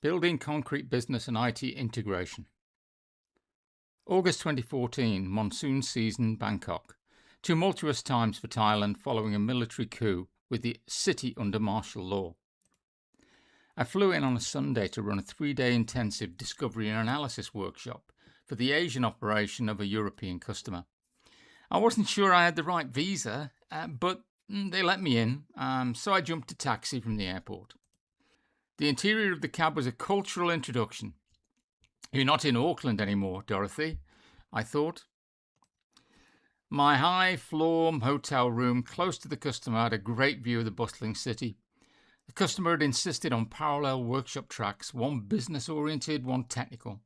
Building concrete business and IT integration. August 2014, monsoon season, Bangkok. Tumultuous times for Thailand following a military coup with the city under martial law. I flew in on a Sunday to run a 3-day intensive discovery and analysis workshop for the Asian operation of a European customer. I wasn't sure I had the right visa, but they let me in, so I jumped a taxi from the airport. The interior of the cab was a cultural introduction. You're not in Auckland anymore, Dorothy, I thought. My high-floor hotel room close to the customer had a great view of the bustling city. The customer had insisted on parallel workshop tracks, one business-oriented, one technical.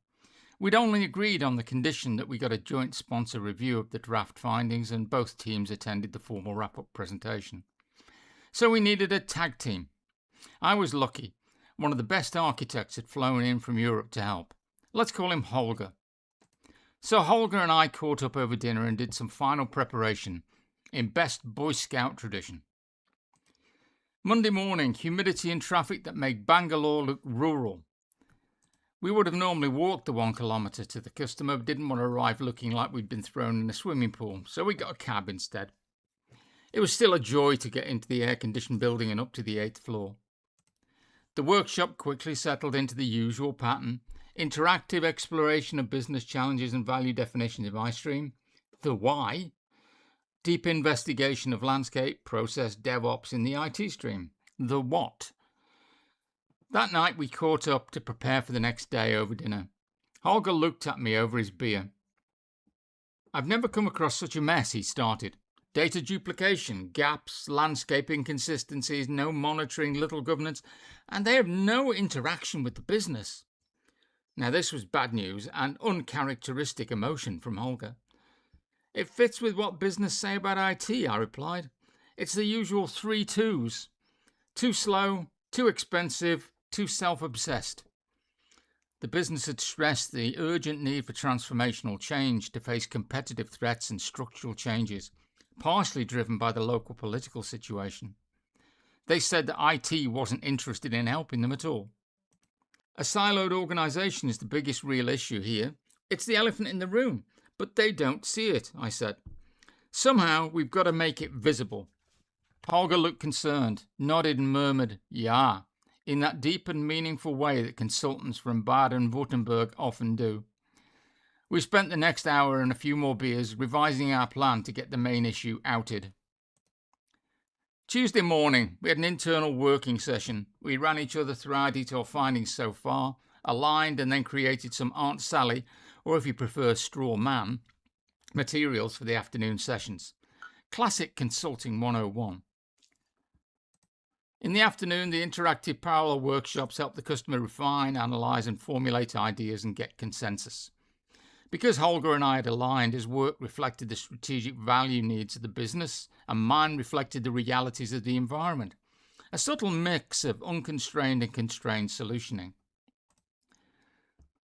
We'd only agreed on the condition that we got a joint sponsor review of the draft findings, and both teams attended the formal wrap-up presentation. So we needed a tag team. I was lucky. One of the best architects had flown in from Europe to help. Let's call him Holger. So Holger and I caught up over dinner and did some final preparation in best Boy Scout tradition. Monday morning, humidity and traffic that made Bangalore look rural. We would have normally walked the 1 kilometre to the customer, but didn't want to arrive looking like we'd been thrown in a swimming pool, so we got a cab instead. It was still a joy to get into the air-conditioned building and up to the 8th floor. The workshop quickly settled into the usual pattern: interactive exploration of business challenges and value definitions of iStream, the why, deep investigation of landscape, process, DevOps in the IT stream, the what. That night we caught up to prepare for the next day over dinner. Holger looked at me over his beer. I've never come across such a mess, he started. Data duplication, gaps, landscape inconsistencies, no monitoring, little governance, and they have no interaction with the business. Now this was bad news and uncharacteristic emotion from Holger. It fits with what business say about IT, I replied. It's the usual 3 twos. Too slow, too expensive, too self-obsessed. The business had stressed the urgent need for transformational change to face competitive threats and structural changes, partially driven by the local political situation. They said that IT wasn't interested in helping them at all. A siloed organisation is the biggest real issue here. It's the elephant in the room, but they don't see it, I said. Somehow we've got to make it visible. Holger looked concerned, nodded and murmured, "Yeah," in that deep and meaningful way that consultants from Baden-Württemberg often do. We spent the next hour and a few more beers revising our plan to get the main issue outed. Tuesday morning, we had an internal working session. We ran each other through our detailed findings so far, aligned and then created some Aunt Sally, or if you prefer straw man, materials for the afternoon sessions. Classic Consulting 101. In the afternoon, the interactive parallel workshops help the customer refine, analyse and formulate ideas and get consensus. Because Holger and I had aligned, his work reflected the strategic value needs of the business, and mine reflected the realities of the environment. A subtle mix of unconstrained and constrained solutioning.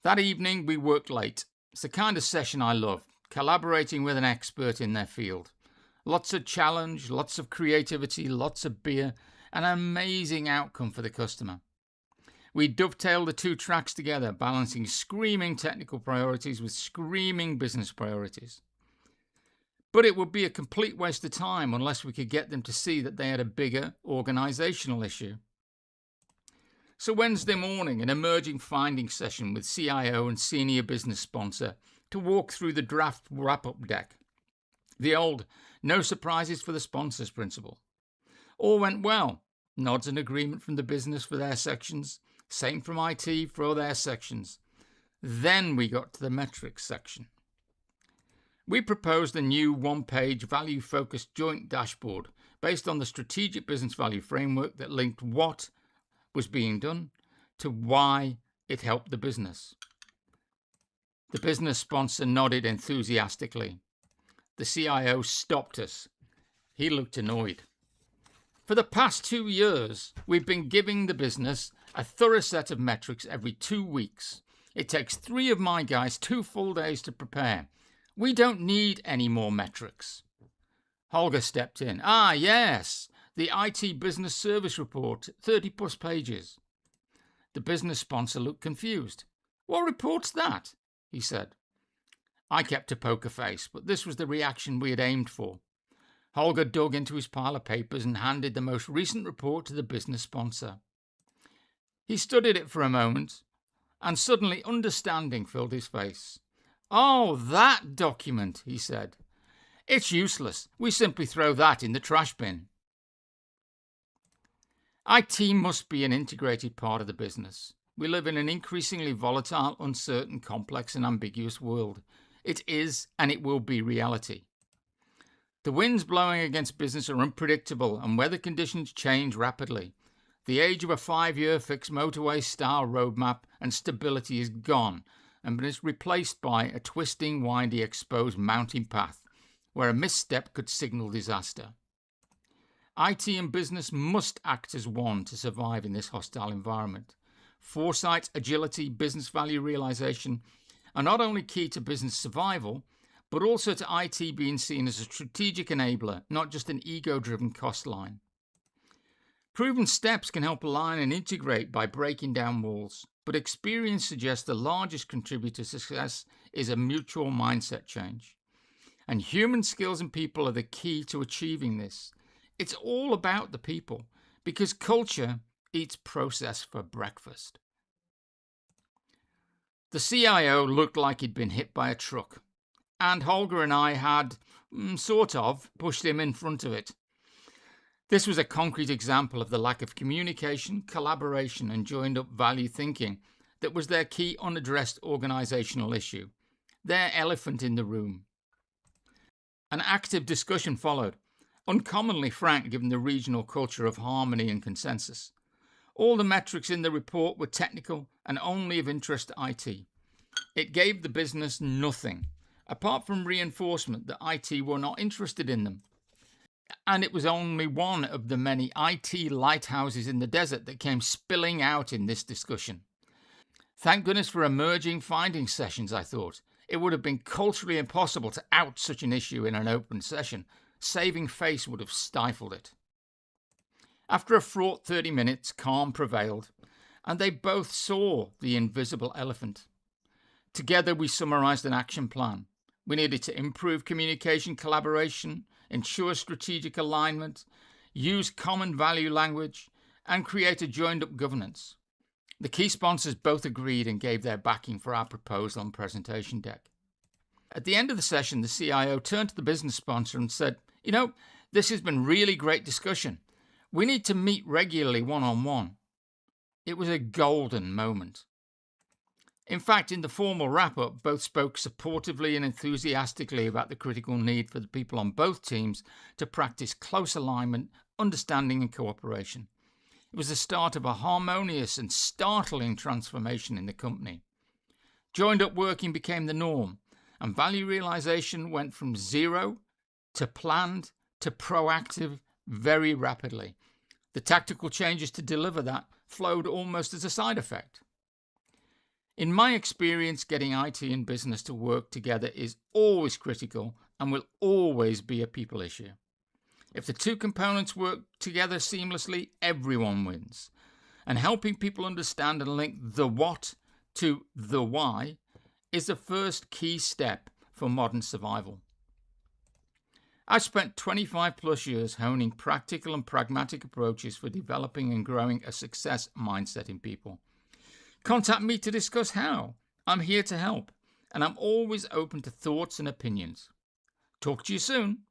That evening, we worked late. It's the kind of session I love, collaborating with an expert in their field. Lots of challenge, lots of creativity, lots of beer, and an amazing outcome for the customer. We dovetailed the 2 tracks together, balancing screaming technical priorities with screaming business priorities. But it would be a complete waste of time unless we could get them to see that they had a bigger organisational issue. So Wednesday morning, an emerging findings session with CIO and senior business sponsor to walk through the draft wrap-up deck. The old no surprises for the sponsors principle. All went well. Nods and agreement from the business for their sections. Same from IT for their sections. Then we got to the metrics section. We proposed a new 1-page value-focused joint dashboard based on the strategic business value framework that linked what was being done to why it helped the business. The business sponsor nodded enthusiastically. The CIO stopped us. He looked annoyed. For the past 2 years, we've been giving the business a thorough set of metrics every 2 weeks. It takes 3 of my guys 2 full days to prepare. We don't need any more metrics. Holger stepped in. Yes, the IT Business Service Report, 30 plus pages. The business sponsor looked confused. "What report's that?" he said. I kept a poker face, but this was the reaction we had aimed for. Holger dug into his pile of papers and handed the most recent report to the business sponsor. He studied it for a moment, and suddenly understanding filled his face. "Oh, that document," he said. "It's useless. We simply throw that in the trash bin." IT must be an integrated part of the business. We live in an increasingly volatile, uncertain, complex, and ambiguous world. It is and it will be reality. The winds blowing against business are unpredictable and weather conditions change rapidly. The age of a 5-year fixed motorway style roadmap and stability is gone and is replaced by a twisting, windy, exposed mountain path where a misstep could signal disaster. IT and business must act as one to survive in this hostile environment. Foresight, agility, business value realization are not only key to business survival, but also to IT being seen as a strategic enabler, not just an ego-driven cost line. Proven steps can help align and integrate by breaking down walls, but experience suggests the largest contributor to success is a mutual mindset change. And human skills and people are the key to achieving this. It's all about the people, because culture eats process for breakfast. The CIO looked like he'd been hit by a truck, and Holger and I had, sort of, pushed him in front of it. This was a concrete example of the lack of communication, collaboration, and joined-up value thinking that was their key unaddressed organizational issue, their elephant in the room. An active discussion followed, uncommonly frank given the regional culture of harmony and consensus. All the metrics in the report were technical and only of interest to IT. It gave the business nothing, apart from reinforcement that IT were not interested in them. And it was only one of the many IT lighthouses in the desert that came spilling out in this discussion. Thank goodness for emerging findings sessions, I thought. It would have been culturally impossible to out such an issue in an open session. Saving face would have stifled it. After a fraught 30 minutes, calm prevailed, and they both saw the invisible elephant. Together we summarized an action plan. We needed to improve communication, collaboration, ensure strategic alignment, use common value language, and create a joined-up governance. The key sponsors both agreed and gave their backing for our proposal and presentation deck. At the end of the session, the CIO turned to the business sponsor and said, "This has been really great discussion. We need to meet regularly one-on-one." It was a golden moment. In fact, in the formal wrap-up, both spoke supportively and enthusiastically about the critical need for the people on both teams to practice close alignment, understanding, and cooperation. It was the start of a harmonious and startling transformation in the company. Joined-up working became the norm, and value realization went from zero to planned to proactive very rapidly. The tactical changes to deliver that flowed almost as a side effect. In my experience, getting IT and business to work together is always critical and will always be a people issue. If the two components work together seamlessly, everyone wins. And helping people understand and link the what to the why is the first key step for modern survival. I've spent 25 plus years honing practical and pragmatic approaches for developing and growing a success mindset in people. Contact me to discuss how. I'm here to help, and I'm always open to thoughts and opinions. Talk to you soon.